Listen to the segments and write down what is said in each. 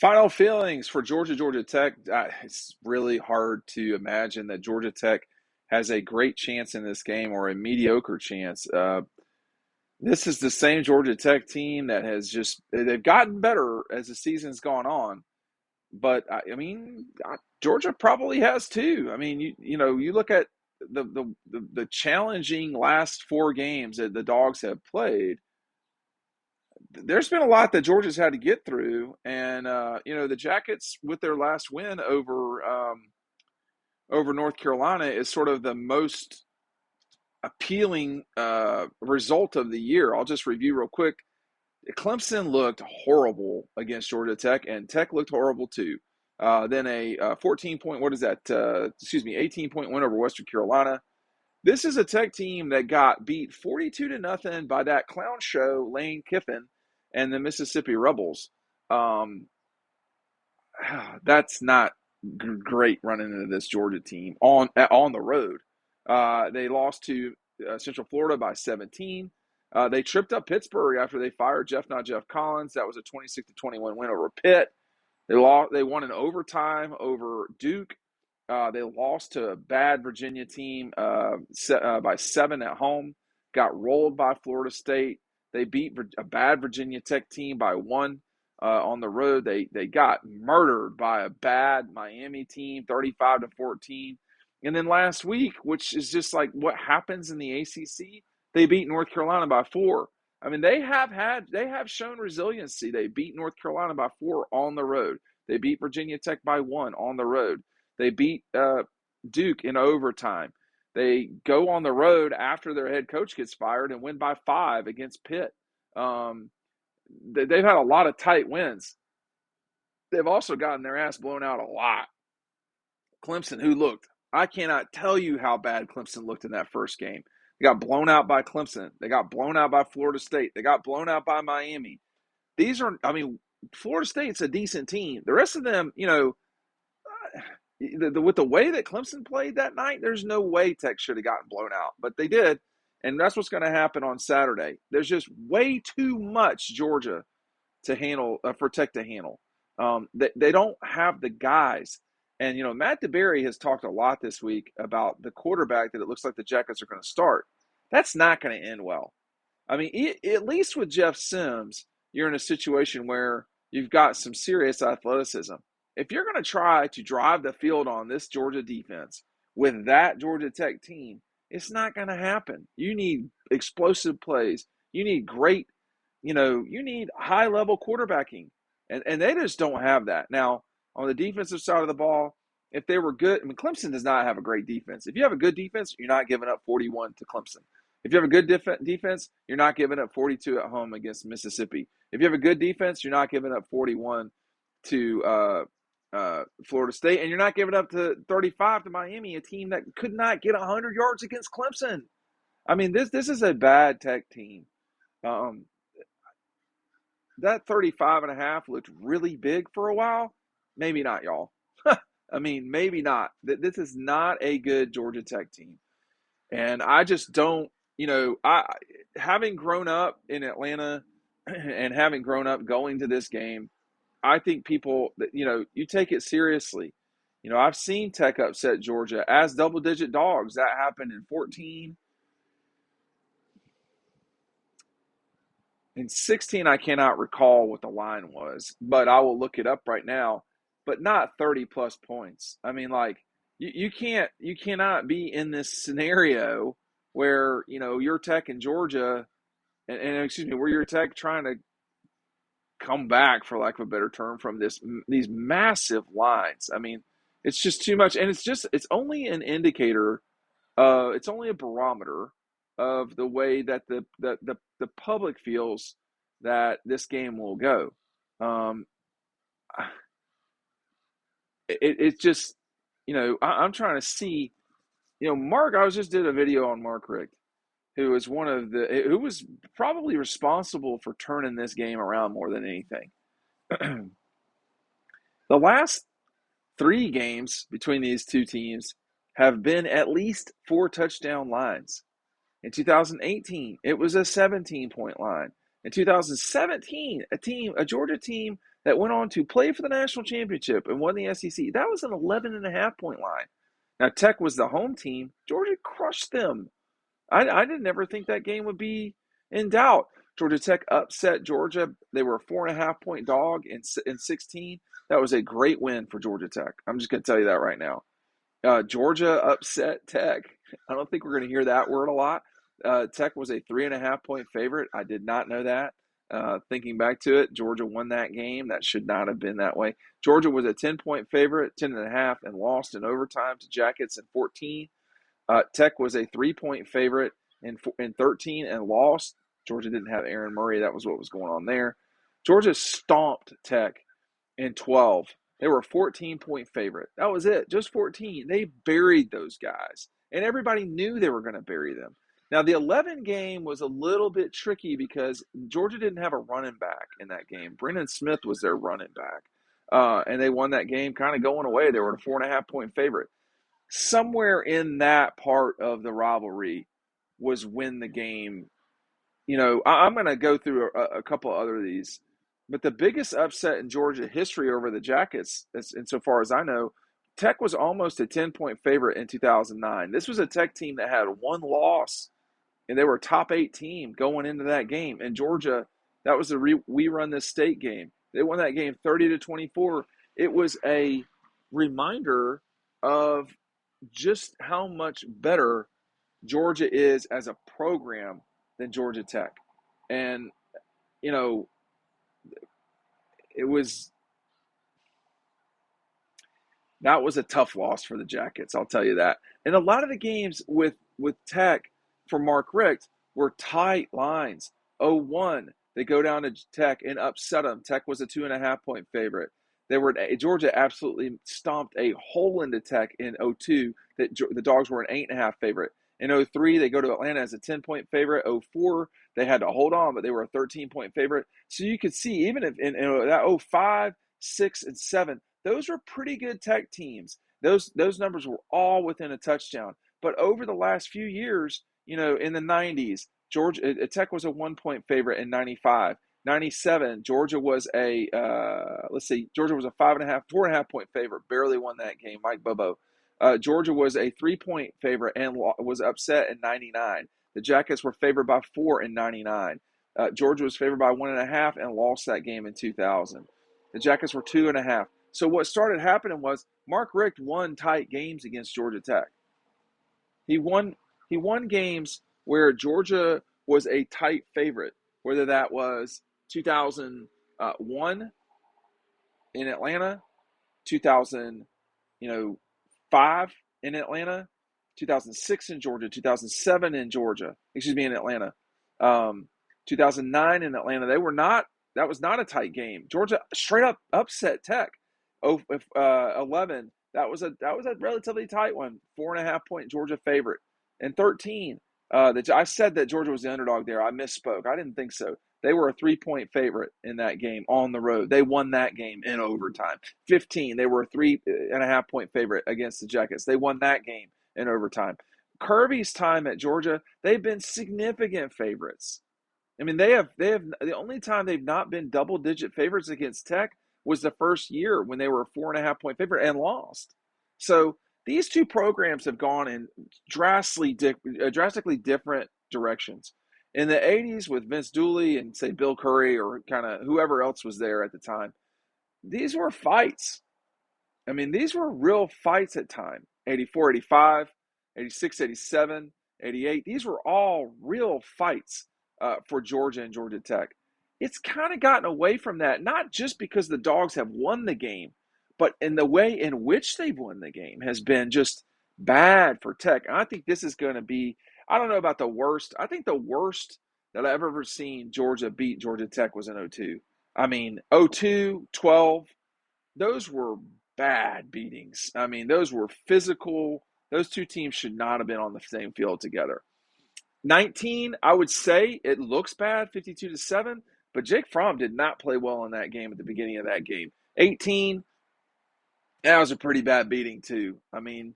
Final feelings for Georgia Tech. It's really hard to imagine that Georgia Tech has a great chance in this game or a mediocre chance. This is the same Georgia Tech team that has they've gotten better as the season's gone on. But Georgia probably has too. I mean, you look at the challenging last four games that the Dogs have played. There's been a lot that Georgia's had to get through, and the Jackets with their last win over North Carolina is sort of the most appealing result of the year. I'll just review real quick. Clemson looked horrible against Georgia Tech, and Tech looked horrible too. Then a 14-point, 18-point win over Western Carolina. This is a Tech team that got beat 42-0 by that clown show, Lane Kiffin and the Mississippi Rebels. That's not great running into this Georgia team on the road. They lost to Central Florida by 17. They tripped up Pittsburgh after they fired Jeff Collins. That was a 26-21 win over Pitt. They won in overtime over Duke. They lost to a bad Virginia team by 7 at home. Got rolled by Florida State. They beat a bad Virginia Tech team by 1 on the road. They got murdered by a bad Miami team, 35-14. And then last week, which is just like what happens in the ACC, they beat North Carolina by 4. I mean, they have shown resiliency. They beat North Carolina by 4 on the road. They beat Virginia Tech by 1 on the road. They beat Duke in overtime. They go on the road after their head coach gets fired and win by 5 against Pitt. They've had a lot of tight wins. They've also gotten their ass blown out a lot. Clemson, I cannot tell you how bad Clemson looked in that first game. They got blown out by Clemson. They got blown out by Florida State. They got blown out by Miami. Florida State's a decent team. The rest of them, with the way that Clemson played that night, there's no way Tech should have gotten blown out, but they did, and that's what's going to happen on Saturday. There's just way too much Georgia to handle for Tech to handle. They don't have the guys, and Matt DeBerry has talked a lot this week about the quarterback that it looks like the Jackets are going to start. That's not going to end well. I mean, at least with Jeff Sims, you're in a situation where you've got some serious athleticism. If you're going to try to drive the field on this Georgia defense with that Georgia Tech team, it's not going to happen. You need explosive plays. You need great, you need high-level quarterbacking. And they just don't have that. Now, on the defensive side of the ball, if they were good, Clemson does not have a great defense. If you have a good defense, you're not giving up 41 to Clemson. If you have a good defense, you're not giving up 42 at home against Mississippi. If you have a good defense, you're not giving up 41 to Florida State, and you're not giving up to 35 to Miami, a team that could not get 100 yards against Clemson. I mean, this is a bad Tech team. That 35.5 looked really big for a while. Maybe not, y'all. Maybe not. This is not a good Georgia Tech team. And I just don't, having grown up in Atlanta and having grown up going to this game, I think people that, you take it seriously. I've seen Tech upset Georgia as double-digit dogs. That happened in 14. In 16, I cannot recall what the line was, but I will look it up right now. But not 30-plus points. I mean, you cannot be in this scenario where, you're Tech in Georgia, where you're Tech trying to come back, for lack of a better term, from these massive lines. I mean, it's just too much, and it's only an indicator, it's only a barometer of the way that the public feels that this game will go. It's just, I'm trying to see, Mark. I just did a video on Mark Richt, who was probably responsible for turning this game around more than anything. The last 3 games between these two teams have been at least 4 touchdown lines. In 2018, it was a 17-point line. In 2017, a Georgia team that went on to play for the national championship and won the SEC. That was an 11.5-point line. Now, Tech was the home team. Georgia crushed them. I didn't ever think that game would be in doubt. Georgia Tech upset Georgia. They were a 4.5-point dog in 16. That was a great win for Georgia Tech. I'm just going to tell you that right now. Georgia upset Tech. I don't think we're going to hear that word a lot. Tech was a 3.5-point favorite. I did not know that. Thinking back to it, Georgia won that game. That should not have been that way. Georgia was a 10-point favorite, 10.5, and lost in overtime to Jackets in 14. Tech was a 3-point favorite in 13 and lost. Georgia didn't have Aaron Murray. That was what was going on there. Georgia stomped Tech in 12. They were a 14-point favorite. That was it, just 14. They buried those guys, and everybody knew they were going to bury them. Now, the 11 game was a little bit tricky because Georgia didn't have a running back in that game. Brennan Smith was their running back, and they won that game kind of going away. They were a 4.5-point favorite. Somewhere in that part of the rivalry was when the game, I'm going to go through a couple other of these, but the biggest upset in Georgia history over the Jackets, insofar as I know, Tech was almost a 10-point favorite in 2009. This was a Tech team that had one loss, and they were a top 8 team going into that game. And Georgia, that was the We Run This State game. They won that game 30-24. It was a reminder of just how much better Georgia is as a program than Georgia Tech. And, that was a tough loss for the Jackets, I'll tell you that. And a lot of the games with Tech for Mark Richt were tight lines. 0-1, they go down to Tech and upset them. Tech was a 2.5-point favorite. Georgia absolutely stomped a hole into Tech in 0-2 that the Dogs were an 8.5 favorite. In 0-3, they go to Atlanta as a 10-point favorite. 0-4, they had to hold on, but they were a 13-point favorite. So you could see, even if in that 0-5, 6, and 7, those were pretty good Tech teams. Those numbers were all within a touchdown. But over the last few years, in the 90s, Tech was a 1-point favorite in 95. 97, Georgia was a 4.5-point favorite, barely won that game. Mike Bobo. Georgia was a 3-point favorite and was upset in 99. The Jackets were favored by 4 in 99. Georgia was favored by 1.5 and lost that game in 2000. The Jackets were 2.5. So what started happening was Mark Richt won tight games against Georgia Tech. He won games where Georgia was a tight favorite, whether that was 2001 in Atlanta, 2005 in Atlanta, 2006 in Georgia, 2007 in Atlanta, 2009 in Atlanta. That was not a tight game. Georgia straight up upset Tech. 11, that was a relatively tight one, 4.5-point Georgia favorite. And 13, I said that Georgia was the underdog there. I misspoke. I didn't think so. They were a 3-point favorite in that game on the road. They won that game in overtime. 15, they were a 3.5-point favorite against the Jackets. They won that game in overtime. Kirby's time at Georgia, they've been significant favorites. I mean, they have the only time they've not been double-digit favorites against Tech was the first year when they were a 4.5-point favorite and lost. So these two programs have gone in drastically different directions. In the 80s with Vince Dooley and, say, Bill Curry or kind of whoever else was there at the time, these were fights. I mean, these were real fights at time. 84, 85, 86, 87, 88. These were all real fights for Georgia and Georgia Tech. It's kind of gotten away from that, not just because the Dogs have won the game, but in the way in which they've won the game has been just bad for Tech. And I think this is going to be, I don't know about the worst. I think the worst that I've ever seen Georgia beat Georgia Tech was in 0-2. I mean, 0-2, 12, those were bad beatings. I mean, those were physical. Those two teams should not have been on the same field together. 19, I would say it looks bad, 52-7, but Jake Fromm did not play well in that game at the beginning of that game. 18, that was a pretty bad beating too. I mean,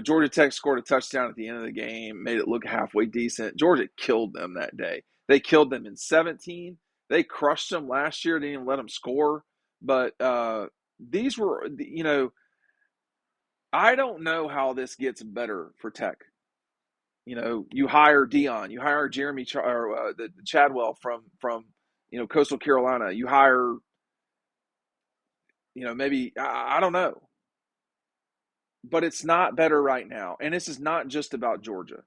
Georgia Tech scored a touchdown at the end of the game, made it look halfway decent. Georgia killed them that day. They killed them in 17. They crushed them last year. They didn't even let them score. But these were, I don't know how this gets better for Tech. You hire Dion, you hire Jeremy or the Chadwell from Coastal Carolina. You hire, maybe I don't know, but it's not better right now. And this is not just about Georgia.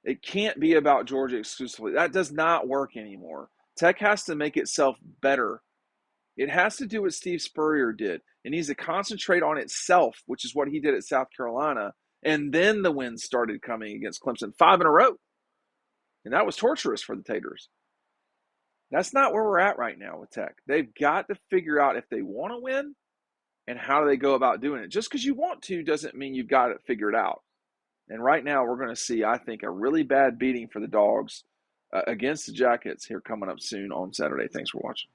It can't be about Georgia exclusively. That does not work anymore. Tech has to make itself better. It has to do what Steve Spurrier did. It needs to concentrate on itself, which is what he did at South Carolina. And then the wins started coming against Clemson, 5 in a row. And that was torturous for the Taters. That's not where we're at right now with Tech. They've got to figure out if they want to win and how do they go about doing it. Just because you want to doesn't mean you've got it figured out. And right now we're going to see, I think, a really bad beating for the Dogs against the Jackets here coming up soon on Saturday. Thanks for watching.